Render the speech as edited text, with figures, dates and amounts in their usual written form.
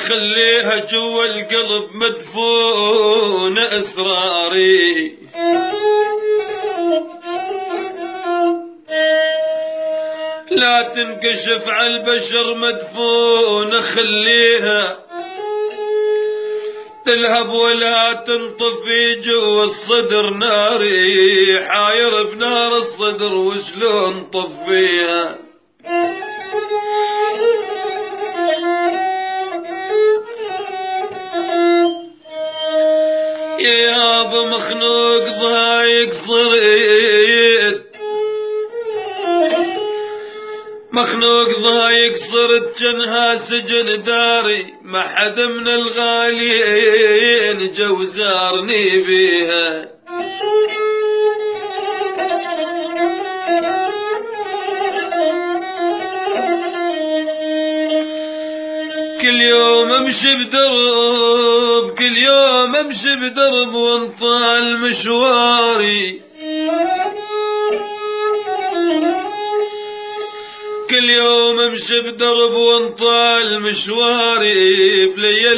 خليها جوا القلب مدفون أسراري. لا تنكشف على البشر مدفونة، خليها تلهب ولا تنطفي جوا الصدر ناري. حاير بنار الصدر وشلون طفيها. يا يابا مخنوق ضايق صرت، مخنوق ضايق صرت جنها سجن داري. ما حد من الغاليين جو زارني بيها. كل يوم امشي بدرب، كل يوم امشي بدرب وانطال مشواري. كل يوم امشي بدرب وانطال مشواري بلي